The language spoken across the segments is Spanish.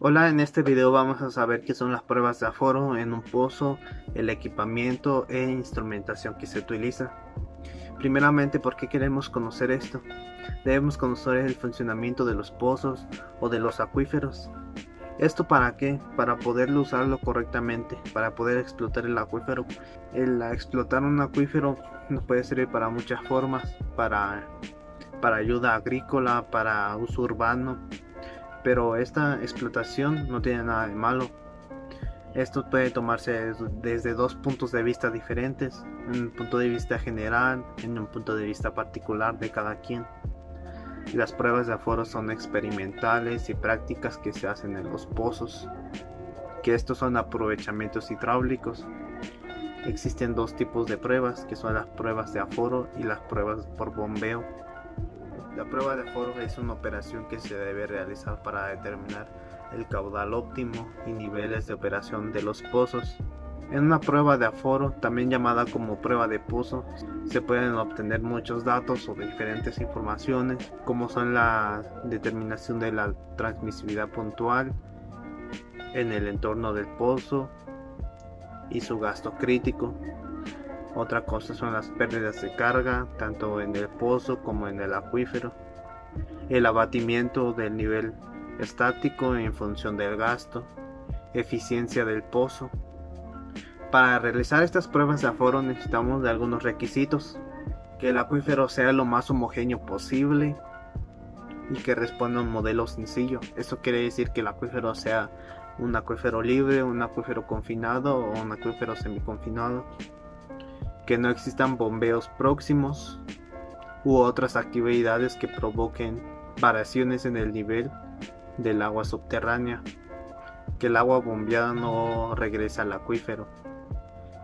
Hola, en este video vamos a saber qué son las pruebas de aforo en un pozo, el equipamiento e instrumentación que se utiliza. Primeramente, ¿por qué queremos conocer esto? Debemos conocer el funcionamiento de los pozos o de los acuíferos. ¿Esto para qué? Para poderlo usarlo correctamente, para poder explotar el acuífero. Explotar un acuífero nos puede servir para muchas formas, para ayuda agrícola, para uso urbano. Pero esta explotación no tiene nada de malo. Esto puede tomarse desde dos puntos de vista diferentes, en un punto de vista general, en un punto de vista particular de cada quien. Las pruebas de aforo son experimentales y prácticas que se hacen en los pozos, que estos son aprovechamientos hidráulicos. Existen dos tipos de pruebas, que son las pruebas de aforo y las pruebas por bombeo. La prueba de aforo es una operación que se debe realizar para determinar el caudal óptimo y niveles de operación de los pozos. En una prueba de aforo, también llamada como prueba de pozo, se pueden obtener muchos datos o diferentes informaciones, como son la determinación de la transmisibilidad puntual en el entorno del pozo y su gasto crítico. Otra cosa son las pérdidas de carga, tanto en el pozo como en el acuífero. El abatimiento del nivel estático en función del gasto. Eficiencia del pozo. Para realizar estas pruebas de aforo necesitamos de algunos requisitos. Que el acuífero sea lo más homogéneo posible y que responda a un modelo sencillo. Esto quiere decir que el acuífero sea un acuífero libre, un acuífero confinado o un acuífero semiconfinado. Que no existan bombeos próximos u otras actividades que provoquen variaciones en el nivel del agua subterránea, que el agua bombeada no regrese al acuífero.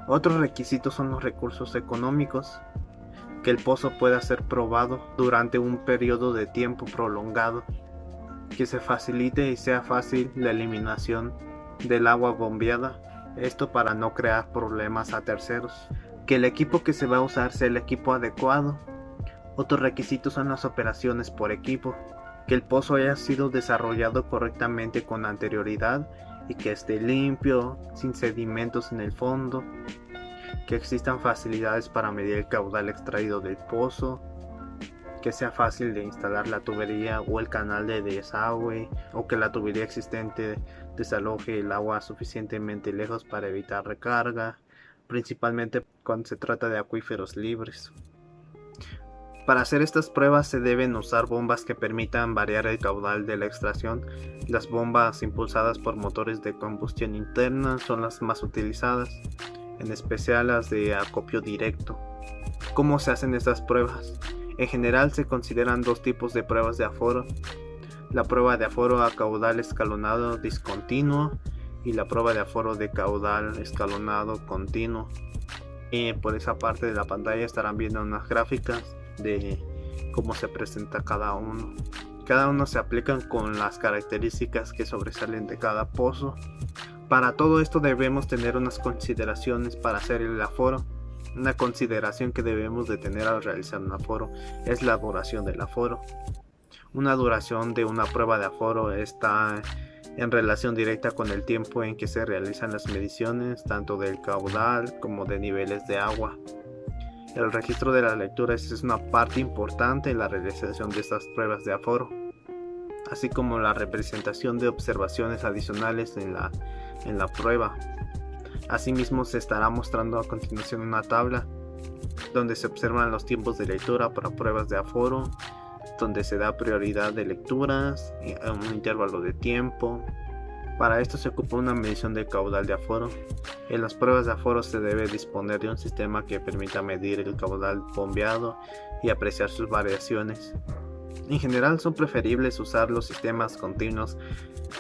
Otros requisitos son los recursos económicos, que el pozo pueda ser probado durante un periodo de tiempo prolongado, que se facilite y sea fácil la eliminación del agua bombeada, esto para no crear problemas a terceros. Que el equipo que se va a usar sea el equipo adecuado. Otros requisitos son las operaciones por equipo, que el pozo haya sido desarrollado correctamente con anterioridad y que esté limpio, sin sedimentos en el fondo, que existan facilidades para medir el caudal extraído del pozo, que sea fácil de instalar la tubería o el canal de desagüe, o que la tubería existente desaloje el agua suficientemente lejos para evitar recarga, principalmente cuando se trata de acuíferos libres. Para hacer estas pruebas se deben usar bombas que permitan variar el caudal de la extracción. Las bombas impulsadas por motores de combustión interna son las más utilizadas, en especial las de acopio directo. ¿Cómo se hacen estas pruebas? En general se consideran dos tipos de pruebas de aforo: la prueba de aforo a caudal escalonado discontinuo y la prueba de aforo de caudal escalonado continuo. Por esa parte de la pantalla estarán viendo unas gráficas de cómo se presenta cada uno. Cada uno se aplican con las características que sobresalen de cada pozo. Para todo esto debemos tener unas consideraciones para hacer el aforo. Una consideración que debemos de tener al realizar un aforo es la duración del aforo. Una duración de una prueba de aforo está en relación directa con el tiempo en que se realizan las mediciones, tanto del caudal como de niveles de agua. El registro de las lecturas es una parte importante en la realización de estas pruebas de aforo, así como la representación de observaciones adicionales en la prueba. Asimismo, se estará mostrando a continuación una tabla donde se observan los tiempos de lectura para pruebas de aforo, donde se da prioridad de lecturas a un intervalo de tiempo. Para esto se ocupa una medición del caudal de aforo. En las pruebas de aforo se debe disponer de un sistema que permita medir el caudal bombeado y apreciar sus variaciones. En general son preferibles usar los sistemas continuos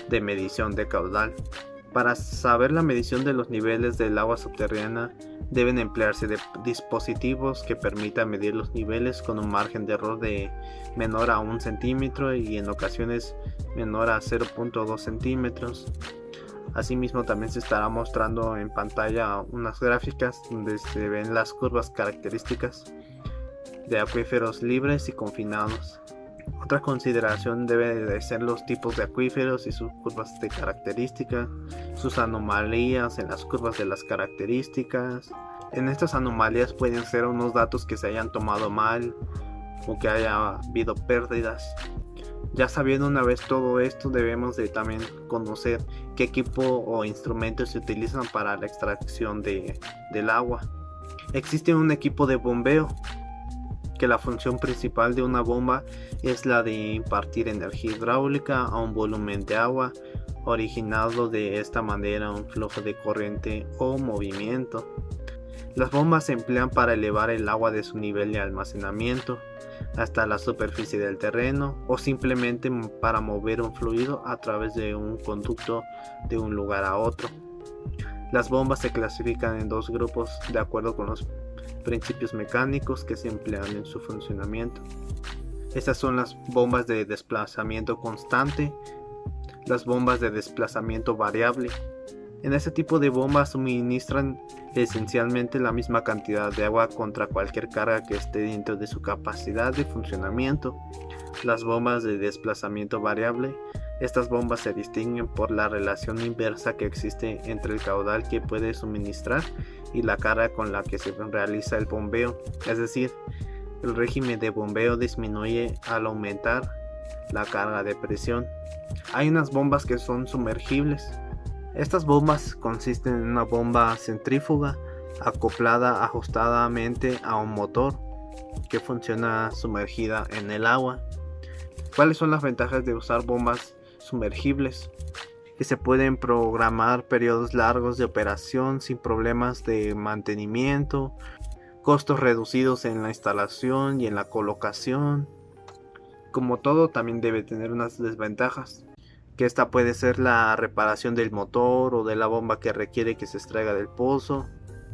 de medición de caudal. Para saber la medición de los niveles del agua subterránea deben emplearse dispositivos que permitan medir los niveles con un margen de error de menor a 1 centímetro y en ocasiones menor a 0.2 centímetros. Asimismo, también se estará mostrando en pantalla unas gráficas donde se ven las curvas características de acuíferos libres y confinados. Otra consideración debe de ser los tipos de acuíferos y sus curvas de características, sus anomalías en las curvas de las características. En estas anomalías pueden ser unos datos que se hayan tomado mal o que haya habido pérdidas. Ya sabiendo una vez todo esto, debemos de también conocer qué equipo o instrumentos se utilizan para la extracción del agua. Existe un equipo de bombeo, que la función principal de una bomba es la de impartir energía hidráulica a un volumen de agua, originando de esta manera un flujo de corriente o movimiento. Las bombas se emplean para elevar el agua de su nivel de almacenamiento hasta la superficie del terreno o simplemente para mover un fluido a través de un conducto de un lugar a otro. Las bombas se clasifican en dos grupos de acuerdo con los principios mecánicos que se emplean en su funcionamiento. Estas son las bombas de desplazamiento constante, las bombas de desplazamiento variable. En este tipo de bombas suministran esencialmente la misma cantidad de agua contra cualquier carga que esté dentro de su capacidad de funcionamiento. Las bombas de desplazamiento variable, estas bombas se distinguen por la relación inversa que existe entre el caudal que puede suministrar y la carga con la que se realiza el bombeo, es decir, el régimen de bombeo disminuye al aumentar la carga de presión. Hay unas bombas que son sumergibles. Estas bombas consisten en una bomba centrífuga acoplada ajustadamente a un motor que funciona sumergida en el agua. ¿Cuáles son las ventajas de usar bombas sumergibles? Que se pueden programar periodos largos de operación sin problemas de mantenimiento, costos reducidos en la instalación y en la colocación. Como todo, también debe tener unas desventajas, que esta puede ser la reparación del motor o de la bomba que requiere que se extraiga del pozo.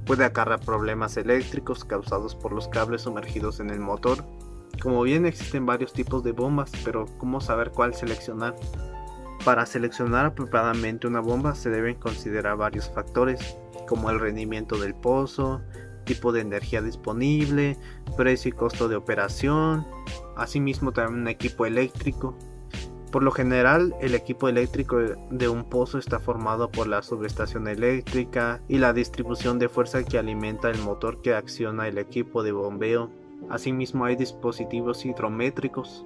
Puede acarrear problemas eléctricos causados por los cables sumergidos en el motor. Como bien existen varios tipos de bombas, pero ¿cómo saber cuál seleccionar? Para seleccionar apropiadamente una bomba se deben considerar varios factores, como el rendimiento del pozo, tipo de energía disponible, precio y costo de operación, asimismo también un equipo eléctrico. Por lo general, el equipo eléctrico de un pozo está formado por la subestación eléctrica y la distribución de fuerza que alimenta el motor que acciona el equipo de bombeo. Asimismo hay dispositivos hidrométricos.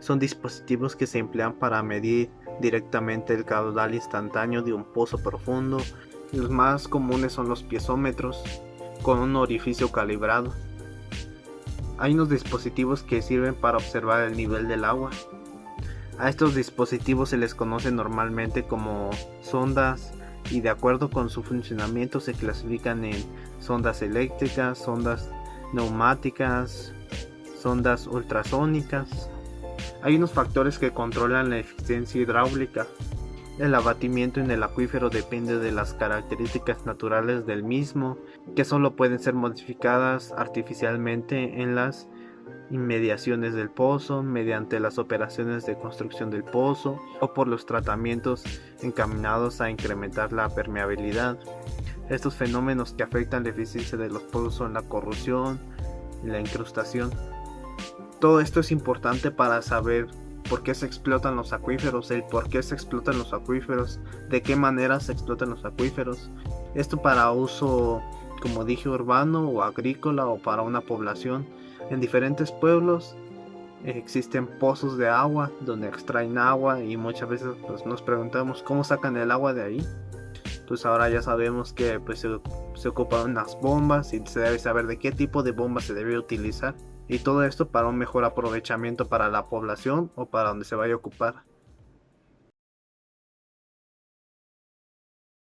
Son dispositivos que se emplean para medir directamente el caudal instantáneo de un pozo profundo. Los más comunes son los piezómetros, con un orificio calibrado. Hay unos dispositivos que sirven para observar el nivel del agua. A estos dispositivos se les conoce normalmente como sondas y de acuerdo con su funcionamiento se clasifican en sondas eléctricas, sondas neumáticas, sondas ultrasónicas. Hay unos factores que controlan la eficiencia hidráulica. El abatimiento en el acuífero depende de las características naturales del mismo, que solo pueden ser modificadas artificialmente en las inmediaciones del pozo, mediante las operaciones de construcción del pozo o por los tratamientos encaminados a incrementar la permeabilidad. Estos fenómenos que afectan la eficiencia de los pozos son la corrosión y la incrustación. Todo esto es importante para saber por qué se explotan los acuíferos, el por qué se explotan los acuíferos, de qué manera se explotan los acuíferos. Esto para uso, como dije, urbano o agrícola o para una población. En diferentes pueblos existen pozos de agua donde extraen agua y muchas veces pues, nos preguntamos cómo sacan el agua de ahí. Pues ahora ya sabemos que pues, se ocupan unas bombas y se debe saber de qué tipo de bomba se debe utilizar. Y todo esto para un mejor aprovechamiento para la población o para donde se vaya a ocupar.